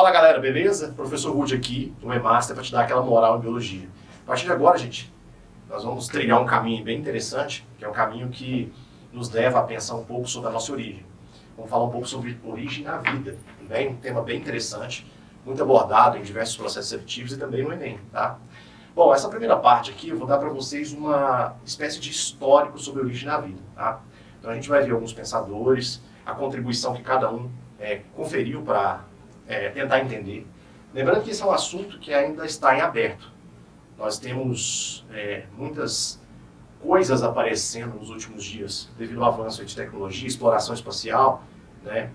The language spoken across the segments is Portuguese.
Fala galera, beleza? Professor Rude aqui, do Master, para te dar aquela moral em biologia. A partir de agora, gente, nós vamos trilhar um caminho bem interessante, que é um caminho que nos leva a pensar um pouco sobre a nossa origem. Vamos falar um pouco sobre origem na vida, também um tema bem interessante, muito abordado em diversos processos seletivos e também no Enem, tá? Bom, essa primeira parte aqui eu vou dar para vocês uma espécie de histórico sobre a origem na vida, tá? Então a gente vai ver alguns pensadores, a contribuição que cada um conferiu para tentar entender. Lembrando que esse é um assunto que ainda está em aberto. Nós temos muitas coisas aparecendo nos últimos dias, devido ao avanço de tecnologia, exploração espacial, né?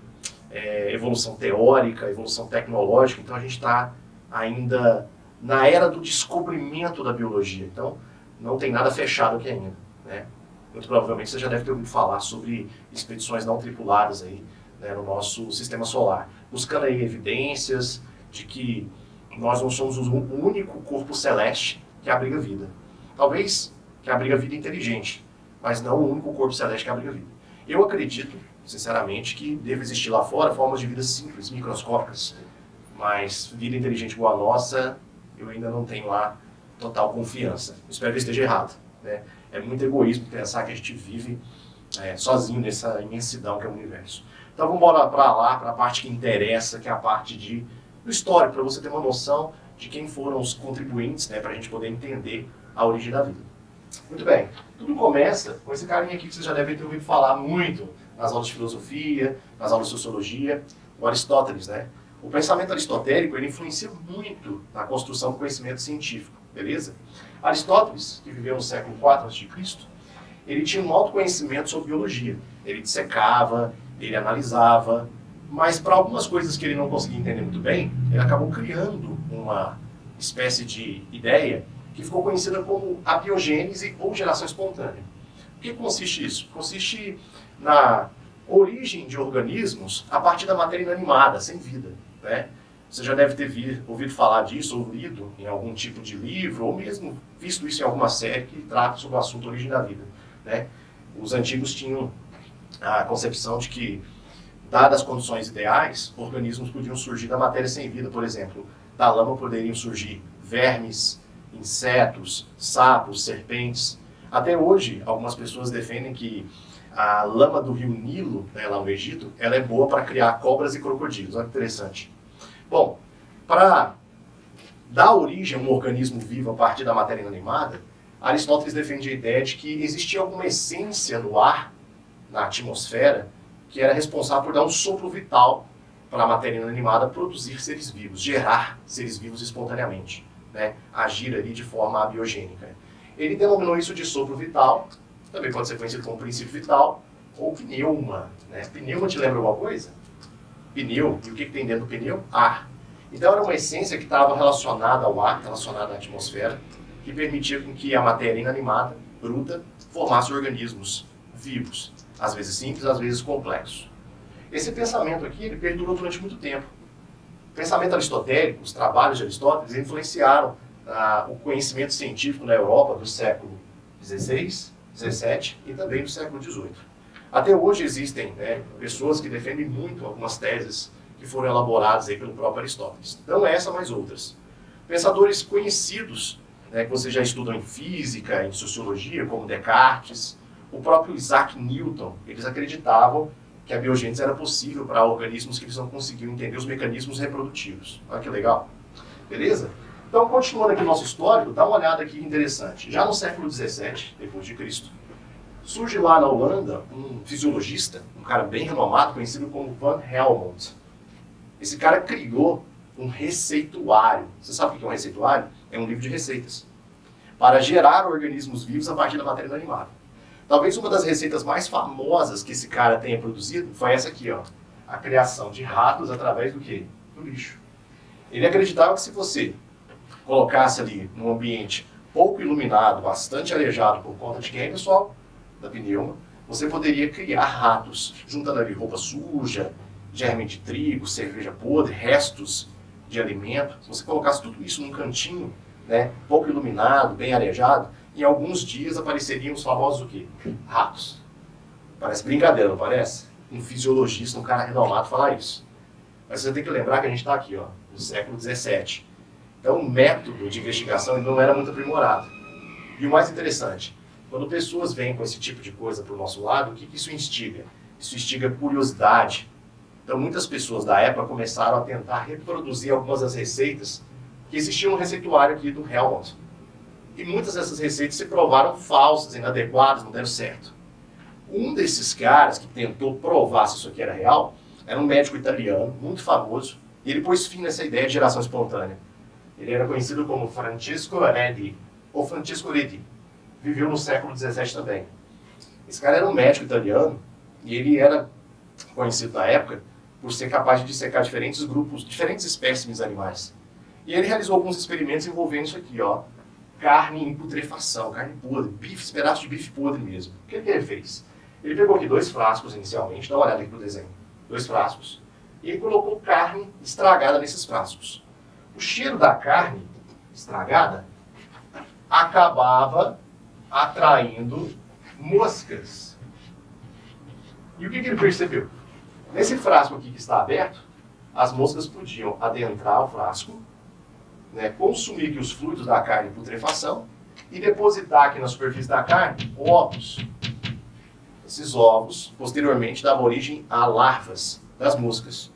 Evolução teórica, evolução tecnológica. Então a gente está ainda na era do descobrimento da biologia. Então não tem nada fechado aqui ainda, né? Muito provavelmente você já deve ter ouvido falar sobre expedições não tripuladas aí, né, no nosso sistema solar, buscando aí evidências de que nós não somos o único corpo celeste que abriga vida. Talvez que abriga vida inteligente, mas não o único corpo celeste que abriga vida. Eu acredito, sinceramente, que deve existir lá fora formas de vida simples, microscópicas, mas vida inteligente igual a nossa, eu ainda não tenho lá total confiança. Espero que eu esteja errado, né? É muito egoísmo pensar que a gente vive sozinho nessa imensidão que é o universo. Então vamos embora para lá, para a parte que interessa, que é a parte do histórico, para você ter uma noção de quem foram os contribuintes, né, para a gente poder entender a origem da vida. Muito bem, tudo começa com esse carinha aqui que vocês já devem ter ouvido falar muito nas aulas de filosofia, nas aulas de sociologia, o Aristóteles, né? O pensamento aristotélico, ele influencia muito na construção do conhecimento científico, beleza? Aristóteles, que viveu no século IV a.C., ele tinha um alto conhecimento sobre biologia. Ele dissecava, ele analisava, mas para algumas coisas que ele não conseguia entender muito bem, ele acabou criando uma espécie de ideia que ficou conhecida como abiogênese ou geração espontânea. O que consiste isso? Consiste na origem de organismos a partir da matéria inanimada, sem vida, né? Você já deve ter ouvido falar disso, ou lido em algum tipo de livro, ou mesmo visto isso em alguma série que trata sobre o assunto origem da vida, né? Os antigos tinham a concepção de que, dadas as condições ideais, organismos podiam surgir da matéria sem vida. Por exemplo, da lama poderiam surgir vermes, insetos, sapos, serpentes. Até hoje, algumas pessoas defendem que a lama do rio Nilo, né, lá no Egito, ela é boa para criar cobras e crocodilos. Olha que interessante. Bom, para dar origem a um organismo vivo a partir da matéria inanimada, Aristóteles defendia a ideia de que existia alguma essência no ar, na atmosfera, que era responsável por dar um sopro vital para a matéria inanimada produzir seres vivos, gerar seres vivos espontaneamente, né? Agir ali de forma abiogênica. Ele denominou isso de sopro vital, também pode ser conhecido como princípio vital, ou pneuma, né? Pneuma te lembra alguma coisa? Pneu, e o que tem dentro do pneu? Ar. Então era uma essência que estava relacionada ao ar, relacionada à atmosfera, que permitia com que a matéria inanimada, bruta, formasse organismos vivos, às vezes simples, às vezes complexos. Esse pensamento aqui, ele perdurou durante muito tempo. O pensamento aristotélico, os trabalhos de Aristóteles, influenciaram o conhecimento científico na Europa do século XVI, XVII e também do século XVIII. Até hoje existem, né, pessoas que defendem muito algumas teses que foram elaboradas aí pelo próprio Aristóteles. Não essa, mas outras. Pensadores conhecidos, né, que vocês já estudam em física, em sociologia, como Descartes, o próprio Isaac Newton, eles acreditavam que a biogênese era possível para organismos que eles não conseguiam entender os mecanismos reprodutivos. Olha que legal. Beleza? Então, continuando aqui o nosso histórico, dá uma olhada aqui interessante. Já no século XVII, depois de Cristo, surge lá na Holanda um fisiologista, um cara bem renomado, conhecido como Van Helmont. Esse cara criou um receituário. Você sabe o que é um receituário? É um livro de receitas para gerar organismos vivos a partir da matéria inanimada. Talvez uma das receitas mais famosas que esse cara tenha produzido foi essa aqui, ó. A criação de ratos através do quê? Do lixo. Ele acreditava que se você colocasse ali num ambiente pouco iluminado, bastante arejado por conta de quem, pessoal? Da pneuma, você poderia criar ratos, juntando ali roupa suja, germe de trigo, cerveja podre, restos de alimento. Se você colocasse tudo isso num cantinho, né, pouco iluminado, bem arejado, em alguns dias apareceriam os famosos o quê? Ratos. Parece brincadeira, não parece? Um fisiologista, um cara renomado falar isso. Mas você tem que lembrar que a gente está aqui, ó, do século XVII. Então o método de investigação ele não era muito aprimorado. E o mais interessante, quando pessoas vêm com esse tipo de coisa para o nosso lado, o que isso instiga? Isso instiga curiosidade. Então muitas pessoas da época começaram a tentar reproduzir algumas das receitas que existiam no receituário aqui do Hellmann's. E muitas dessas receitas se provaram falsas, inadequadas, não deram certo. Um desses caras que tentou provar se isso aqui era real, era um médico italiano, muito famoso, e ele pôs fim nessa ideia de geração espontânea. Ele era conhecido como Francesco Redi, ou Francesco Redi. Viveu no século XVII também. Esse cara era um médico italiano, e ele era conhecido na época por ser capaz de dissecar diferentes grupos, diferentes espécimes de animais. E ele realizou alguns experimentos envolvendo isso aqui, ó. Carne em putrefação, carne podre, bife, pedaço de bife podre mesmo. O que ele fez? Ele pegou aqui 2 frascos inicialmente, dá uma olhada aqui no desenho. 2 frascos. E ele colocou carne estragada nesses frascos. O cheiro da carne estragada acabava atraindo moscas. E o que ele percebeu? Nesse frasco aqui que está aberto, as moscas podiam adentrar o frasco, né, consumir aqui os fluidos da carne em putrefação e depositar aqui na superfície da carne ovos. Esses ovos, posteriormente, davam origem a larvas das moscas.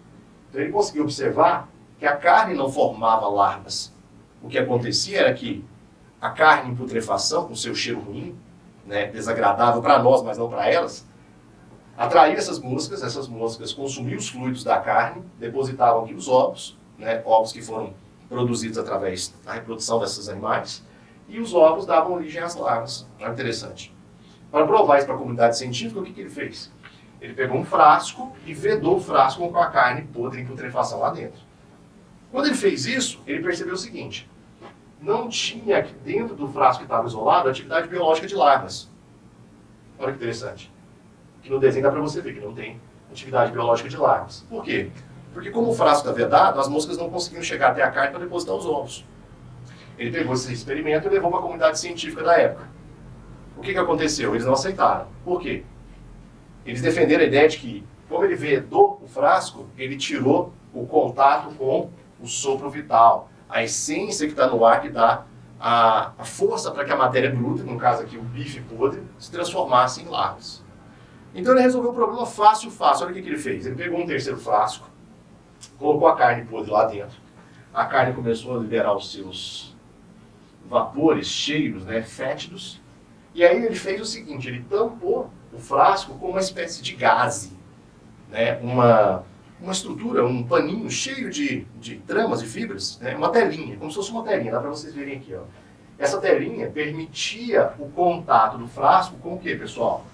Então ele conseguiu observar que a carne não formava larvas. O que acontecia era que a carne em putrefação, com seu cheiro ruim, né, desagradável para nós, mas não para elas, atraía essas moscas consumiam os fluidos da carne, depositavam aqui os ovos, né, ovos que foram produzidos através da reprodução desses animais, e os ovos davam origem às larvas. Olha que interessante. Para provar isso para a comunidade científica, o que ele fez? Ele pegou um frasco e vedou o frasco com a carne podre em putrefação lá dentro. Quando ele fez isso, ele percebeu o seguinte: não tinha aqui dentro do frasco que estava isolado atividade biológica de larvas. Olha que interessante. Aqui no desenho dá para você ver que não tem atividade biológica de larvas. Por quê? Porque como o frasco está vedado, as moscas não conseguiam chegar até a carne para depositar os ovos. Ele pegou esse experimento e levou para a comunidade científica da época. O que aconteceu? Eles não aceitaram. Por quê? Eles defenderam a ideia de que, como ele vedou o frasco, ele tirou o contato com o sopro vital, a essência que está no ar que dá a força para que a matéria bruta, no caso aqui o bife podre, se transformasse em larvas. Então ele resolveu o problema fácil. Olha o que ele fez. Ele pegou um terceiro frasco, colocou a carne podre lá dentro. A carne começou a liberar os seus vapores, cheiros, né, fétidos. E aí ele fez o seguinte, ele tampou o frasco com uma espécie de gaze, né, uma estrutura, um paninho cheio de tramas e fibras, né, uma telinha, como se fosse uma telinha, dá para vocês verem aqui. Ó. Essa telinha permitia o contato do frasco com o que, pessoal?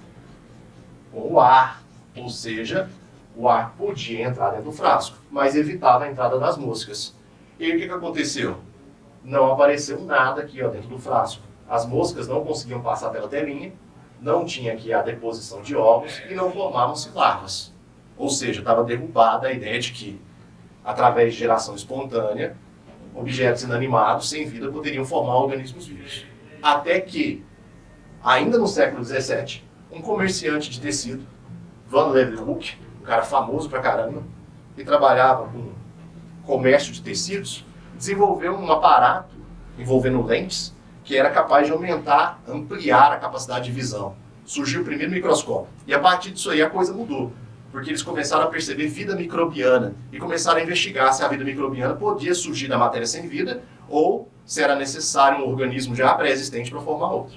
Com o ar, ou seja, o ar podia entrar dentro do frasco, mas evitava a entrada das moscas. E aí o que aconteceu? Não apareceu nada aqui, ó, dentro do frasco. As moscas não conseguiam passar pela telinha, não tinha aqui a deposição de ovos e não formavam-se larvas. Ou seja, estava derrubada a ideia de que, através de geração espontânea, objetos inanimados, sem vida, poderiam formar organismos vivos. Até que, ainda no século XVII, um comerciante de tecido, Van Leeuwenhoek, um cara famoso pra caramba, que trabalhava com comércio de tecidos, desenvolveu um aparato envolvendo lentes que era capaz de ampliar a capacidade de visão. Surgiu o primeiro microscópio. E a partir disso aí a coisa mudou, porque eles começaram a perceber vida microbiana e começaram a investigar se a vida microbiana podia surgir da matéria sem vida ou se era necessário um organismo já pré-existente para formar outro.